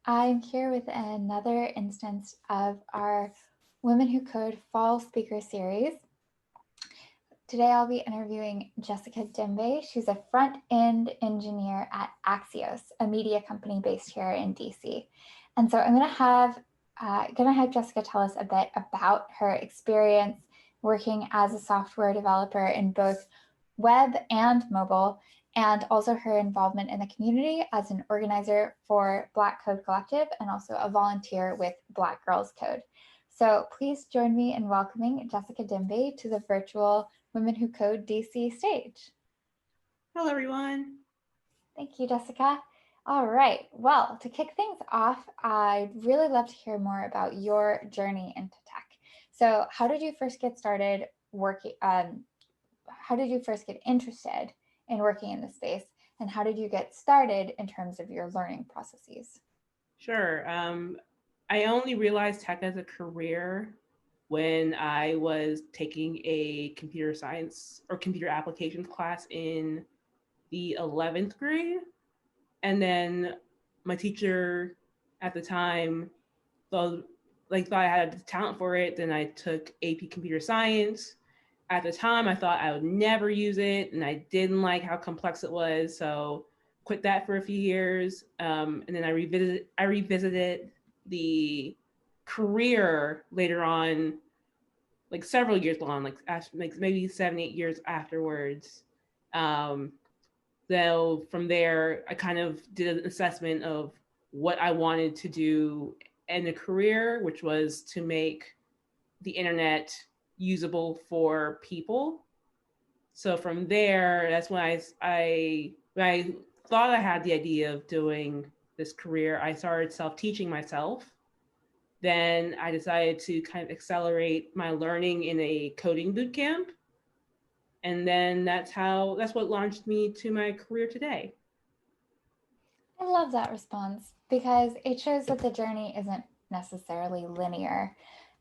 I'm here with another instance of our Women Who Code Fall Speaker Series. Today I'll be interviewing Jessica Dembe. She's a front-end engineer at Axios, a media company based here in DC. And so I'm gonna have Jessica tell us a bit about her experience working as a software developer in both web and mobile, and also her involvement in the community as an organizer for Black Code Collective and also a volunteer with Black Girls Code. So please join me in welcoming Jessica Dembe to the virtual Women Who Code DC stage. Hello, everyone. Thank you, Jessica. All right, well, to kick things off, I'd really love to hear more about your journey into tech. So how did you first get started working? How did you first get interested in working in this space? And how did you get started in terms of your learning processes? Sure. I only realized tech as a career when I was taking a computer science or computer applications class in the 11th grade. And then my teacher at the time thought, thought I had the talent for it. Then I took AP computer science. At the time, I thought I would never use it, and I didn't like how complex it was. So quit that for a few years, and then I revisited the career later on, like several years long, like maybe 7 8 years afterwards. Um, so from there, I kind of did an assessment of what I wanted to do in a career, which was to make the internet usable for people. So from there, that's when when I thought I had the idea of doing this career, I started self-teaching myself. Then I decided to kind of accelerate my learning in a coding boot camp. And then that's what launched me to my career today. I love that response because it shows that the journey isn't necessarily linear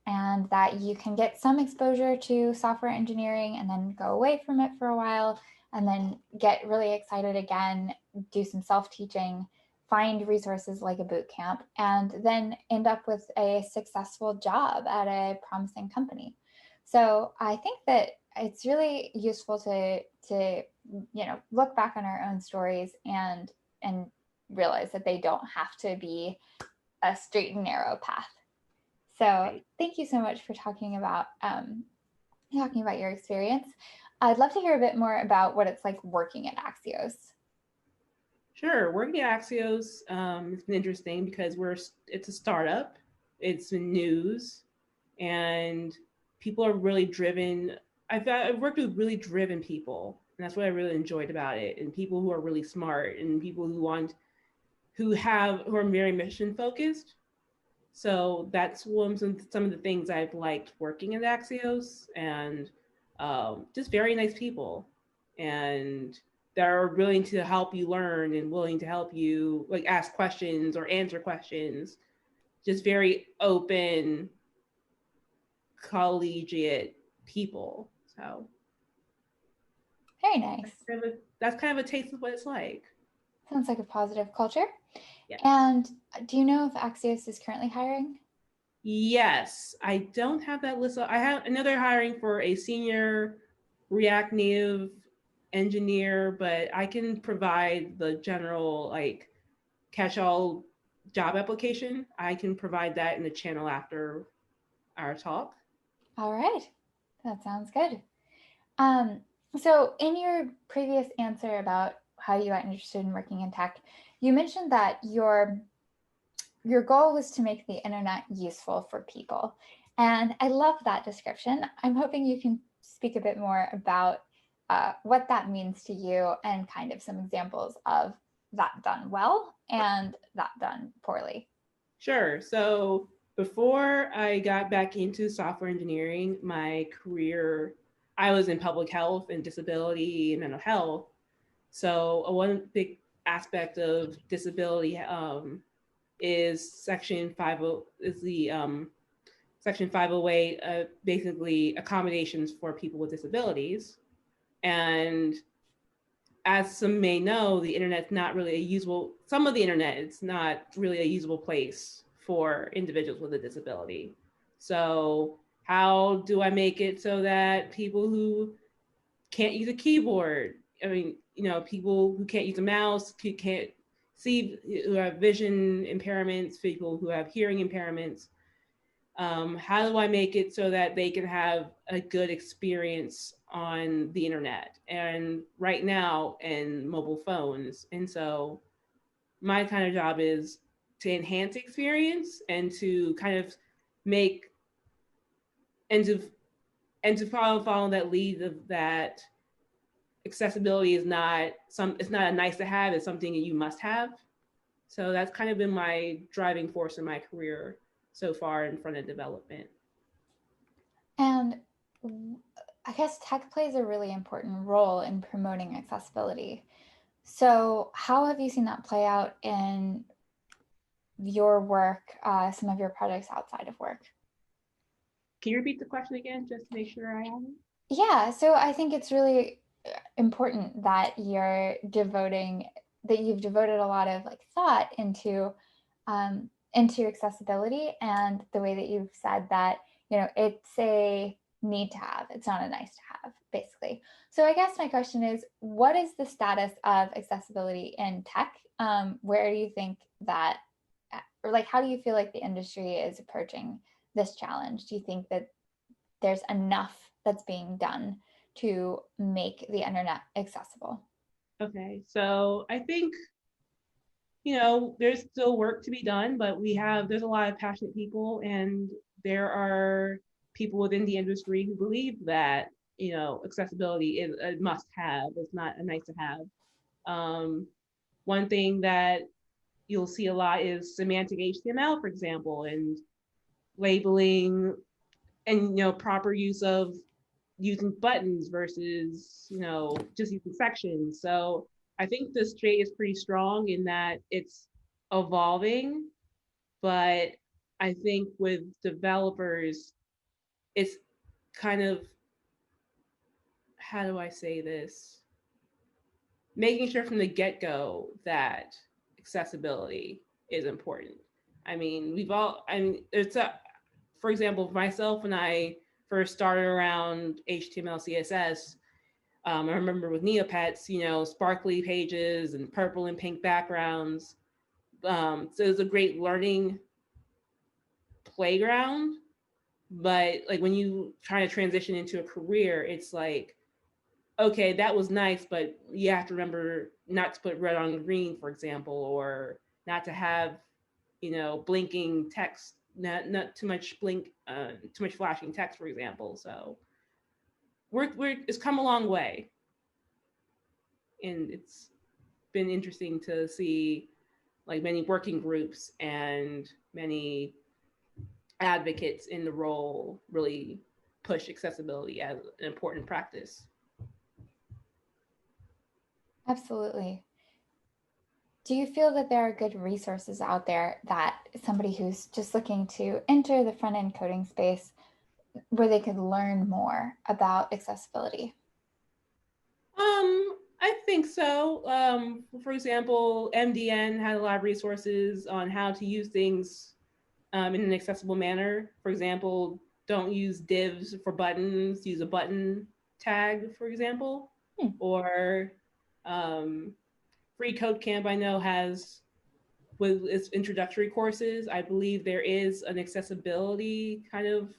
and that you can get some exposure to software engineering and then go away from it for a while and then get really excited again, do some self teaching, find resources like a boot camp, and then end up with a successful job at a promising company. So I think that it's really useful to look back on our own stories and realize that they don't have to be a straight and narrow path. So Right. thank you so much for talking about your experience. I'd love to hear a bit more about what it's like working at Axios. Sure. Working at Axios, it's been interesting because it's a startup. It's been news, and people are really driven. I've worked with really driven people, and that's what I really enjoyed about it. And people who are really smart, and people who are very mission focused. So that's some of the things I've liked working at Axios, and just very nice people, and that are willing to help you learn and willing to help you like ask questions or answer questions. Just very open, collegiate people. So Very nice. that's kind of a taste of what it's like. Sounds like a positive culture. Yes. And do you know if Axios is currently hiring? Yes, I don't have that list. I have another hiring for a senior React Native engineer, but I can provide the general like catch-all job application. I can provide that in the channel after our talk. All right, that sounds good. Um, so in your previous answer about how you got interested in working in tech, you mentioned that your goal was to make the internet useful for people. And I love that description. I'm hoping you can speak a bit more about what that means to you and kind of some examples of that done well and that done poorly. Sure. So before I got back into software engineering, my career, I was in public health and disability and mental health. So one big aspect of disability is Section 50 is the Section 508, basically accommodations for people with disabilities. And as some may know, the internet's not really a usable, some of the internet, it's not really a usable place for individuals with a disability. So how do I make it so that people who can't use a keyboard, I mean, people who can't use a mouse, who can't see, who have vision impairments, people who have hearing impairments, how do I make it so that they can have a good experience on the internet and right now in mobile phones? And so my kind of job is to enhance experience and to kind of make and to follow that lead of that accessibility is not it's not a nice to have, it's something that you must have. So that's kind of been my driving force in my career so far in front end development. And I guess tech plays a really important role in promoting accessibility. So how have you seen that play out in your work, some of your projects outside of work? Can you repeat the question again, just to make sure I have it? Yeah, so I think it's really important that you've devoted a lot of like thought into accessibility, and the way that you've said that, it's a need to have, it's not a nice to have, basically. So I guess my question is, what is the status of accessibility in tech? Where do you think that, or like, how do you feel like the industry is approaching this challenge? Do you think that there's enough that's being done to make the internet accessible? Okay, so I think, there's still work to be done, but there's a lot of passionate people, and there are people within the industry who believe that, accessibility is a must have, it's not a nice to have. One thing that you'll see a lot is semantic HTML, for example, and labeling and, proper use of using buttons versus, just using sections. So I think the straight is pretty strong in that it's evolving, but I think with developers, it's kind of, how do I say this? Making sure from the get-go that accessibility is important. For example, myself, when I first started around HTML, CSS, I remember with Neopets, sparkly pages and purple and pink backgrounds. So it was a great learning playground. But like when you try to transition into a career, it's like, okay, that was nice, but you have to remember not to put red on green, for example, or not to have, blinking text, not too much too much flashing text, for example. So it's come a long way, and it's been interesting to see like many working groups and many advocates in the role really push accessibility as an important practice. Absolutely. Do you feel that there are good resources out there that somebody who's just looking to enter the front end coding space, where they could learn more about accessibility? I think so. For example, MDN had a lot of resources on how to use things in an accessible manner. For example, don't use divs for buttons, use a button tag, for example. Or Free Code Camp, I know, has, with its introductory courses, I believe there is an accessibility kind of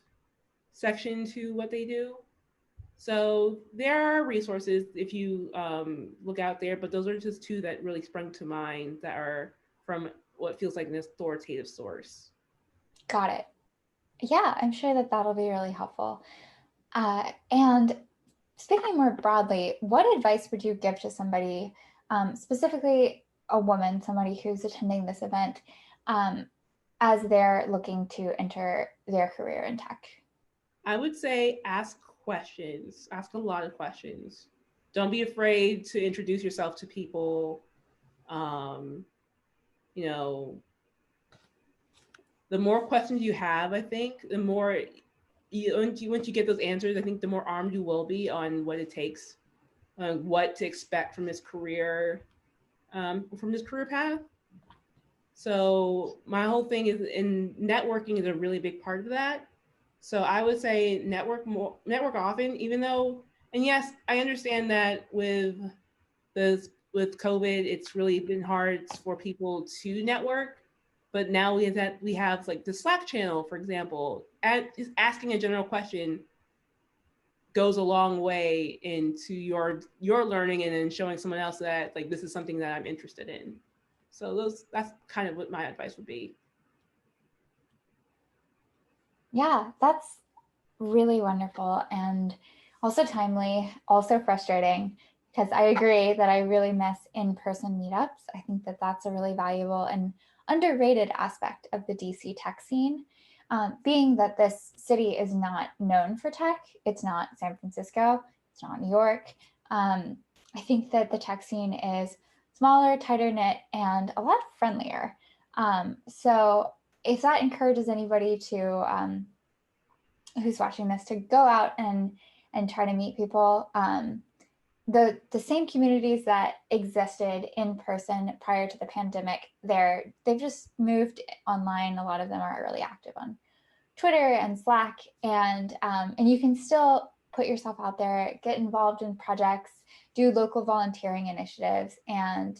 section to what they do. So there are resources if you look out there, but those are just two that really sprung to mind that are from what feels like an authoritative source. Got it. Yeah, I'm sure that that'll be really helpful. And speaking more broadly, what advice would you give to somebody, specifically a woman, somebody who's attending this event, as they're looking to enter their career in tech? I would say ask questions, ask a lot of questions. Don't be afraid to introduce yourself to people. Um, you know, the more questions you have, I think, the more once you get those answers, I think the more armed you will be on what it takes what to expect from his career, path. So my whole thing is in networking is a really big part of that. So I would say network often, even though, and yes, I understand that with COVID, it's really been hard for people to network. But now we have like the Slack channel, for example, just asking a general question goes a long way into your learning and then showing someone else that like this is something that I'm interested in. So that's kind of what my advice would be. Yeah, that's really wonderful and also timely, also frustrating, because I agree that I really miss in-person meetups. I think that that's a really valuable and underrated aspect of the DC tech scene. Being that this city is not known for tech, it's not San Francisco, it's not New York. I think that the tech scene is smaller, tighter knit, and a lot friendlier. So if that encourages anybody to who's watching this to go out and try to meet people, the same communities that existed in person prior to the pandemic, they've just moved online. A lot of them are really active on Twitter and Slack, and you can still put yourself out there, get involved in projects, do local volunteering initiatives, and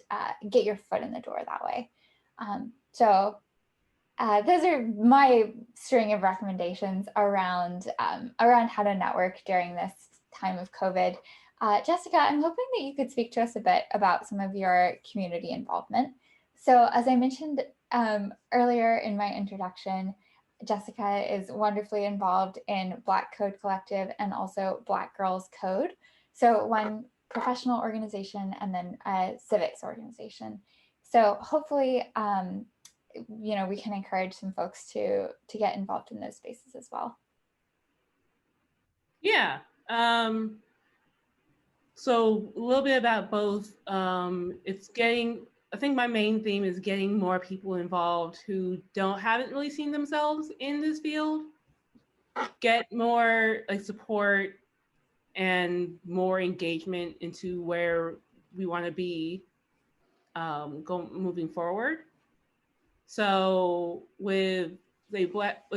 get your foot in the door that way. So those are my string of recommendations around how to network during this time of COVID. Jessica, I'm hoping that you could speak to us a bit about some of your community involvement. So as I mentioned earlier in my introduction, Jessica is wonderfully involved in Black Code Collective and also Black Girls Code. So one professional organization and then a civics organization. So hopefully, we can encourage some folks to get involved in those spaces as well. Yeah. So a little bit about both. I think my main theme is getting more people involved who haven't really seen themselves in this field, get more like support and more engagement into where we want to be moving forward. So with Black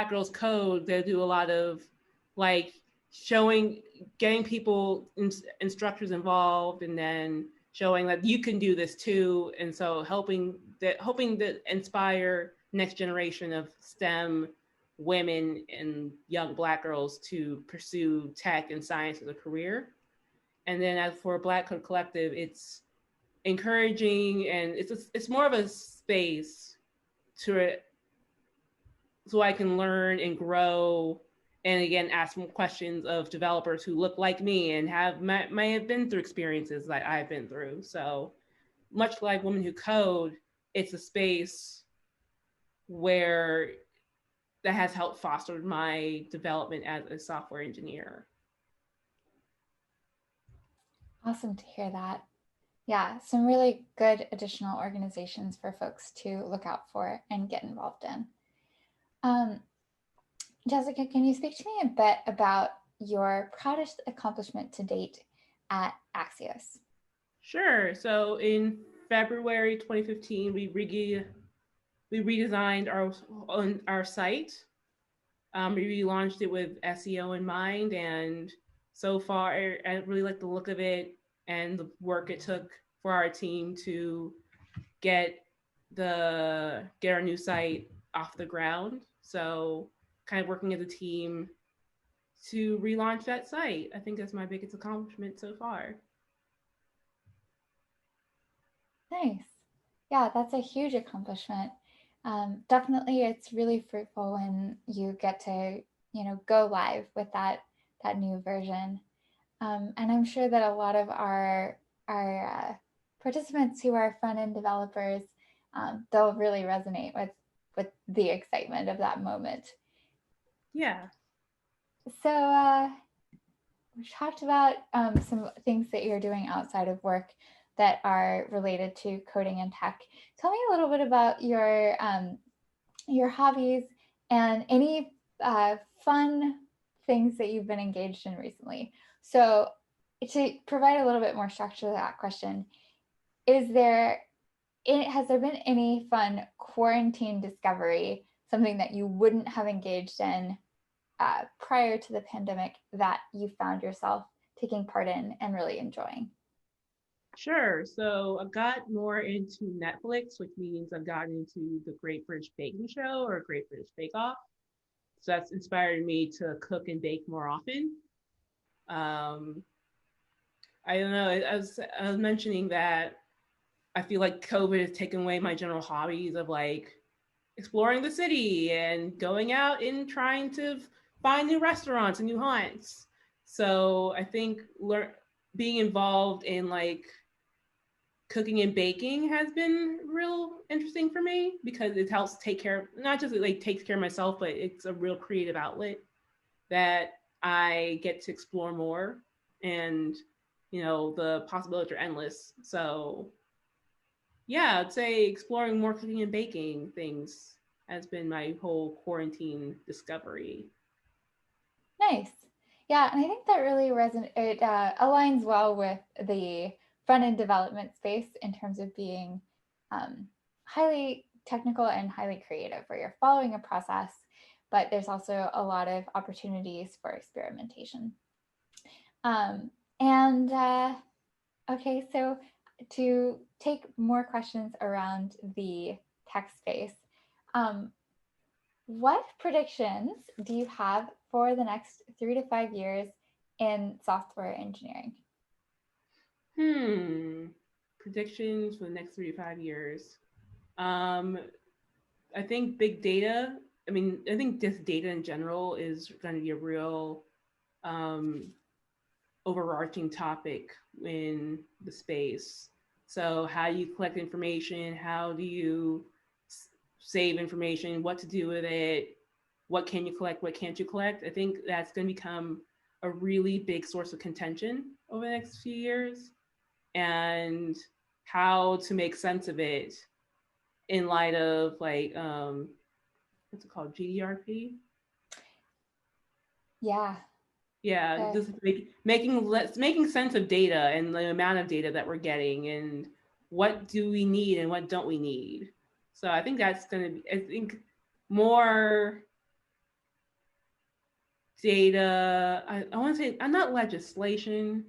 Girls Code, they do a lot of like getting people instructors involved, and then showing that you can do this too, and so hoping to inspire next generation of STEM women and young Black girls to pursue tech and science as a career. And then as for Black Code Collective, it's encouraging, and it's more of a space so I can learn and grow, and again ask more questions of developers who look like me and may have been through experiences that I've been through. So much like Women Who Code, it's a space where that has helped foster my development as a software engineer. Awesome to hear that. Yeah, some really good additional organizations for folks to look out for and get involved in. Jessica, can you speak to me a bit about your proudest accomplishment to date at Axios? Sure. So in February 2015, we redesigned our site. We relaunched it with SEO in mind, and so far, I really like the look of it and the work it took for our team to get our new site off the ground. So kind of working as a team to relaunch that site. I think that's my biggest accomplishment so far. Nice. Yeah, that's a huge accomplishment. Definitely, it's really fruitful when you get to, go live with that new version. And I'm sure that a lot of our participants who are front-end developers, they'll really resonate with the excitement of that moment. Yeah. So we've talked about some things that you're doing outside of work that are related to coding and tech. Tell me a little bit about your hobbies and any fun things that you've been engaged in recently. So to provide a little bit more structure to that question, has there been any fun quarantine discovery, something that you wouldn't have engaged in prior to the pandemic that you found yourself taking part in and really enjoying? Sure. So I got more into Netflix, which means I've gotten into the Great British Baking Show or Great British Bake Off. So that's inspired me to cook and bake more often. Um, I don't know. I was mentioning that I feel like COVID has taken away my general hobbies of like exploring the city and going out and trying to find new restaurants and new haunts. So I think being involved in like cooking and baking has been real interesting for me because it helps take care, not just like takes care of myself, but it's a real creative outlet that I get to explore more. And, the possibilities are endless. So yeah, I'd say exploring more cooking and baking things has been my whole quarantine discovery. Nice. Yeah, and I think that really aligns well with the front end development space in terms of being highly technical and highly creative, where you're following a process, but there's also a lot of opportunities for experimentation. And okay, so to take more questions around the tech space, um, what predictions do you have for the next 3 to 5 years in software engineering? Predictions for the next 3 to 5 years. Um, I think big data. I think just data in general is going to be a real um, overarching topic in the space. So, how do you collect information? How do you save information? What to do with it? What can you collect? What can't you collect? I think that's going to become a really big source of contention over the next few years, and how to make sense of it in light of like what's it called, GDRP? Yeah. Yeah, just making sense of data and the amount of data that we're getting, and what do we need and what don't we need. So I think that's going to be, I think, more data. I want to say, I'm not legislation,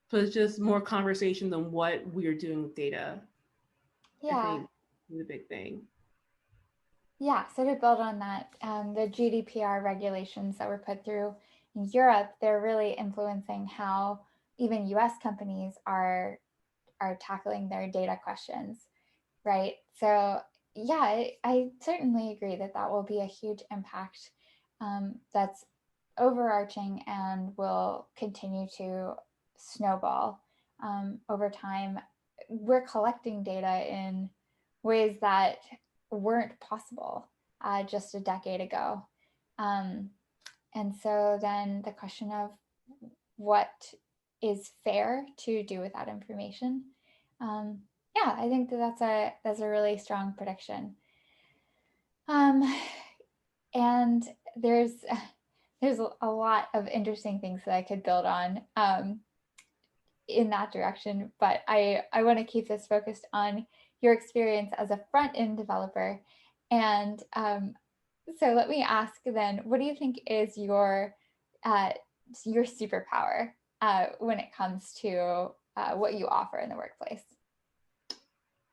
but it's just more conversation than what we're doing with data. I Yeah. think is a big thing. Yeah. So to build on that, the GDPR regulations that were put through in Europe, they're really influencing how even US companies are tackling their data questions, right? So yeah, I certainly agree that that will be a huge impact that's overarching and will continue to snowball over time. We're collecting data in ways that weren't possible just a decade ago. Um, and so then the question of what is fair to do with that information. Um, yeah, I think that's a really strong prediction. Um, and there's a lot of interesting things that I could build on in that direction, but I want to keep this focused on your experience as a front end developer. And so let me ask then, what do you think is your superpower when it comes to what you offer in the workplace?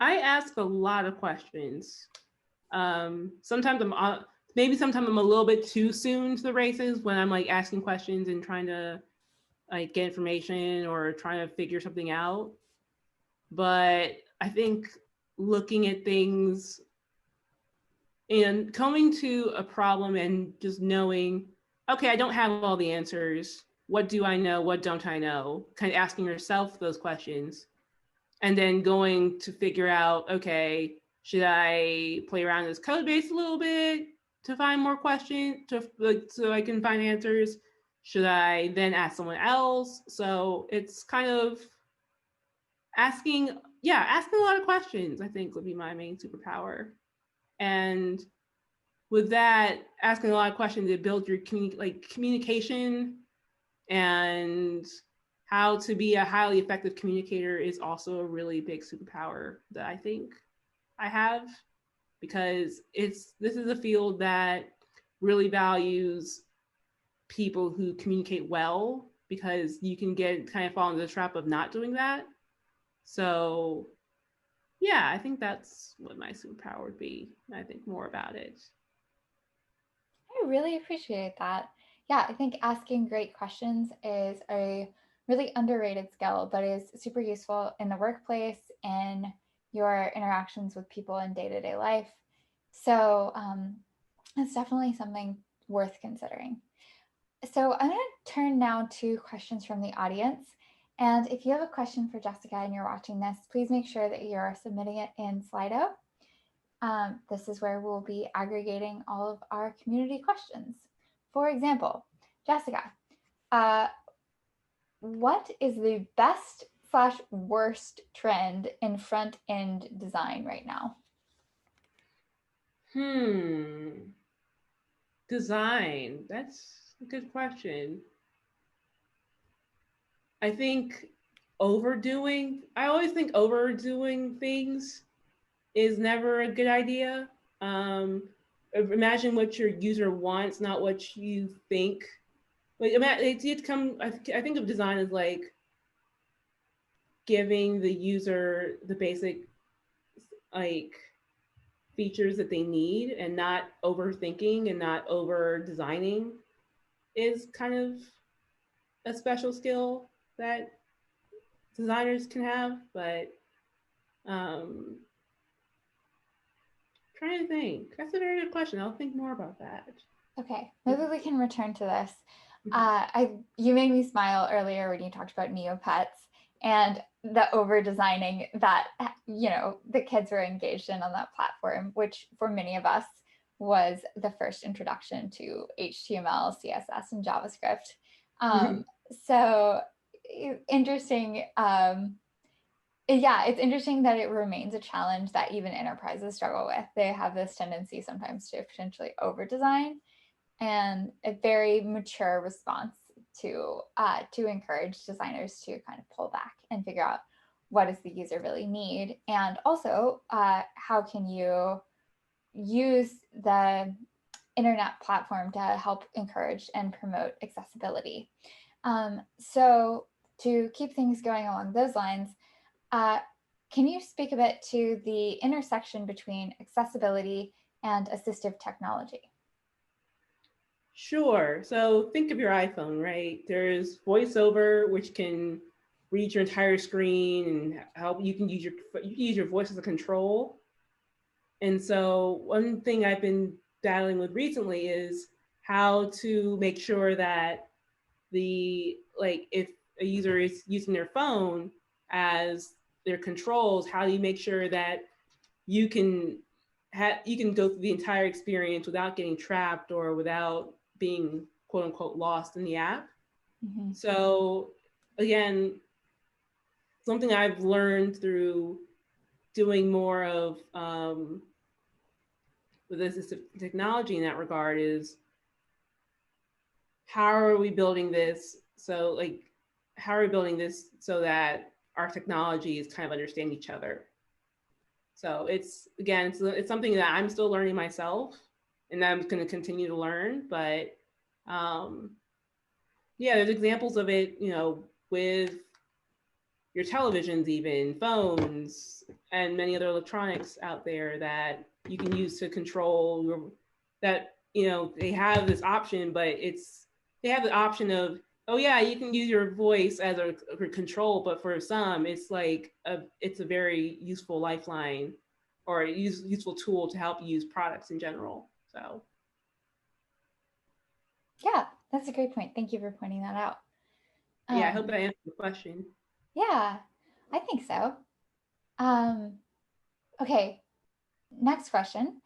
I ask a lot of questions. Sometimes sometimes I'm a little bit too soon to the races when I'm like asking questions and trying to like get information or trying to figure something out. But I think looking at things and coming to a problem and just knowing, okay, I don't have all the answers. What do I know? What don't I know? Kind of asking yourself those questions and then going to figure out, okay, should I play around in this code base a little bit to find more questions, so I can find answers? Should I then ask someone else? So it's kind of asking a lot of questions, I think, would be my main superpower. And with that, asking a lot of questions, it builds your communication And how to be a highly effective communicator is also a really big superpower that I think I have, because this is a field that really values people who communicate well, because you can get kind of fall into the trap of not doing that. So yeah, I think that's what my superpower would be. I think more about it. I really appreciate that. Yeah, I think asking great questions is a really underrated skill, but is super useful in the workplace and your interactions with people in day to day life. So it's definitely something worth considering. So I'm going to turn now to questions from the audience. And if you have a question for Jessica and you're watching this, please make sure that you're submitting it in Slido. This is where we'll be aggregating all of our community questions. For example, Jessica, what is the best / worst trend in front end design right now? Design. That's a good question. I think I always think overdoing things is never a good idea. Imagine what your user wants, not what you think. Like, I think of design as like giving the user the basic like features that they need, and not overthinking and not over designing is kind of a special skill that designers can have. But um trying to think. That's a very good question. I'll think more about that. Okay, maybe we can return to this. You made me smile earlier when you talked about Neopets and the over designing that the kids were engaged in on that platform, which for many of us was the first introduction to HTML, CSS, and JavaScript. So interesting. Yeah, it's interesting that it remains a challenge that even enterprises struggle with. They have this tendency sometimes to potentially over design, and a very mature response to encourage designers to kind of pull back and figure out what does the user really need, and also how can you use the internet platform to help encourage and promote accessibility. So to keep things going along those lines, can you speak a bit to the intersection between accessibility and assistive technology? Sure. So think of your iPhone, right? There's VoiceOver, which can read your entire screen and help. You can use your voice as a control. And so one thing I've been battling with recently is how to make sure that if a user is using their phone as their controls, how do you make sure that you can go through the entire experience without getting trapped or without being quote unquote lost in the app. Mm-hmm. So again, something I've learned through doing more of with assistive technology in that regard is, how are we building this so that our technology is kind of understand each other. So it's something that I'm still learning myself, and that I'm going to continue to learn. But there's examples of it, with your televisions, even phones, and many other electronics out there that you can use to control they have this option, but they have the option of, oh yeah, you can use your voice as a control, but for some, it's a very useful lifeline or a useful tool to help use products in general. So yeah, that's a great point. Thank you for pointing that out. Yeah, I hope that answered the question. Yeah, I think so. Okay, next question.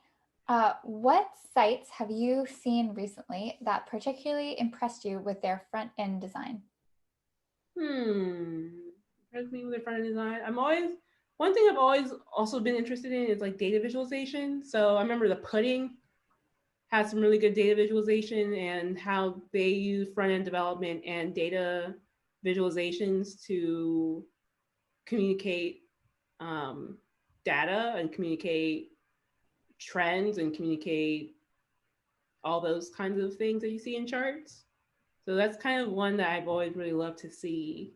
What sites have you seen recently that particularly impressed you with their front end design? Impressed me with their front end design. One thing I've always also been interested in is like data visualization. So I remember the pudding has some really good data visualization and how they use front-end development and data visualizations to communicate data and communicate trends and communicate all those kinds of things that you see in charts. So that's kind of one that I've always really loved to see.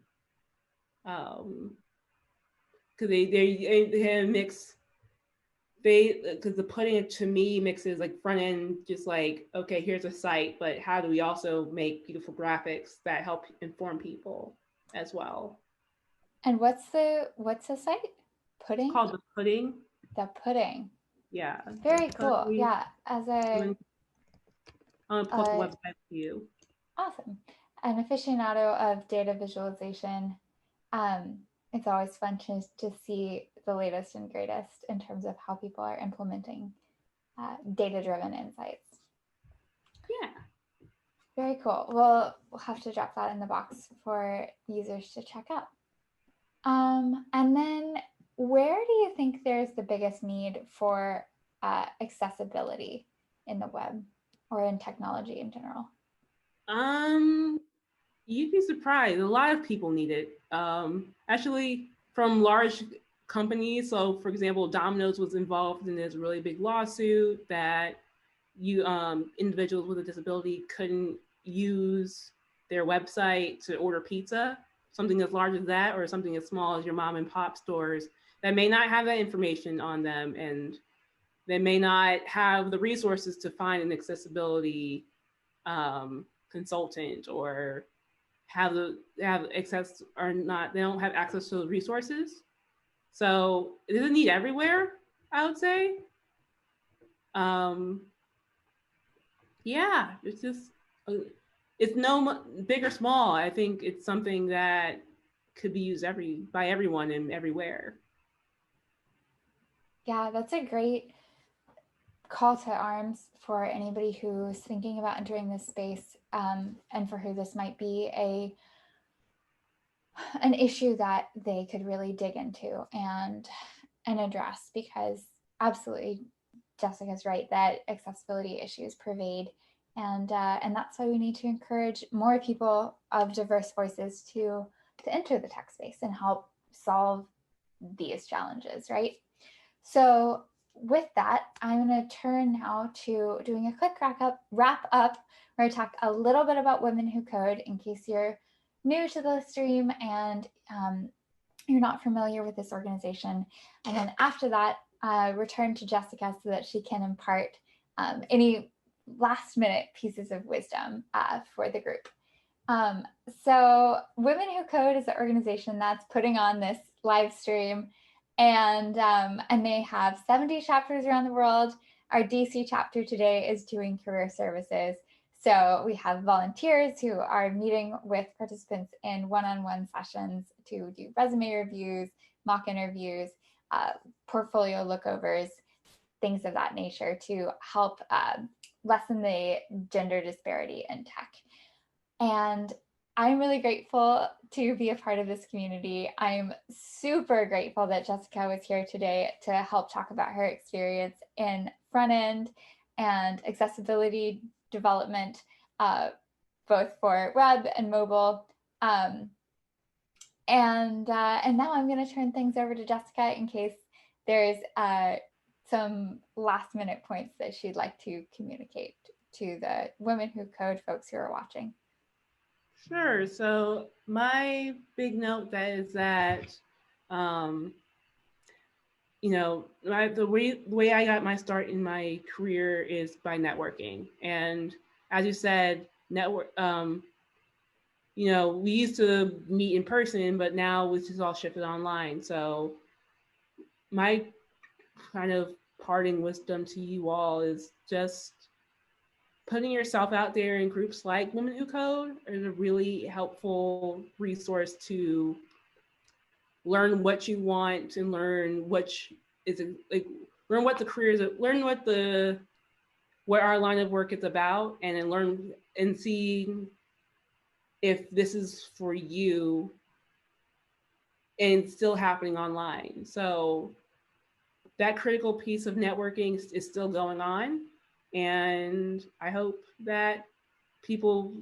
Because they mix, because the putting it to me mixes like front end, just like, okay, here's a site, but how do we also make beautiful graphics that help inform people as well? And what's the site? Pudding? It's called The Pudding. The Pudding. Yeah. Very cool. Yeah. As a I'm gonna post the website for you. Awesome. An aficionado of data visualization, it's always fun to see the latest and greatest in terms of how people are implementing data-driven insights. Yeah. Very cool. We'll have to drop that in the box for users to check out. And then where do you think there's the biggest need for accessibility in the web or in technology in general? You'd be surprised. A lot of people need it. Actually, from large companies. So, for example, Domino's was involved in this really big lawsuit that individuals with a disability couldn't use their website to order pizza. Something as large as that, or something as small as your mom and pop stores that may not have that information on them, and they may not have the resources to find an accessibility consultant, or have access, or not, they don't have access to the resources. So it is a need everywhere, I would say. Yeah, it's just, it's no big or small. I think it's something that could be used by everyone and everywhere. Yeah, that's a great call to arms for anybody who's thinking about entering this space, and for who this might be an issue that they could really dig into and address, because absolutely Jessica's right that accessibility issues pervade, and that's why we need to encourage more people of diverse voices to enter the tech space and help solve these challenges, right? So with that, I'm going to turn now to doing a quick wrap up where I talk a little bit about Women Who Code in case you're new to the stream and you're not familiar with this organization. And then after that, return to Jessica so that she can impart any last minute pieces of wisdom for the group. So Women Who Code is the organization that's putting on this live stream, and they have 70 chapters around the world. Our DC chapter today is doing career services. So we have volunteers who are meeting with participants in one-on-one sessions to do resume reviews, mock interviews, portfolio lookovers, things of that nature to help lessen the gender disparity in tech. And I'm really grateful to be a part of this community. I'm super grateful that Jessica was here today to help talk about her experience in front end and accessibility development, both for web and mobile. And now I'm going to turn things over to Jessica in case there's some last minute points that she'd like to communicate to the Women Who Code folks who are watching. Sure. So my big note that is that, the way I got my start in my career is by networking. And as you said, we used to meet in person, but now it's just all shifted online. So my kind of parting wisdom to you all is just putting yourself out there in groups like Women Who Code is a really helpful resource to learn what you want and learn what the career is, learn what our line of work is about, and then learn and see if this is for you, and it's still happening online. So that critical piece of networking is still going on. And I hope that people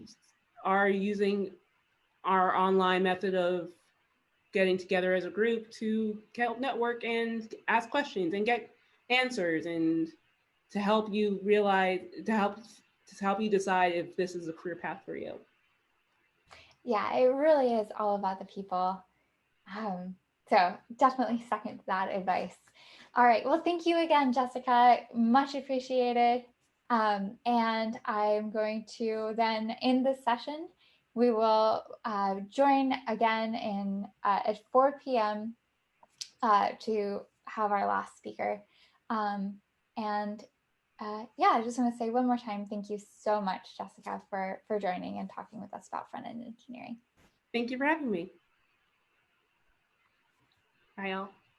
are using our online method of getting together as a group to help network and ask questions and get answers, and to help you realize, to help you decide if this is a career path for you. Yeah, it really is all about the people. So definitely second that advice. All right. Well, thank you again, Jessica. Much appreciated. And I'm going to then end this session. We will join again at 4 p.m. To have our last speaker. And yeah, I just want to say one more time, thank you so much, Jessica, for joining and talking with us about front-end engineering. Thank you for having me. Bye, y'all.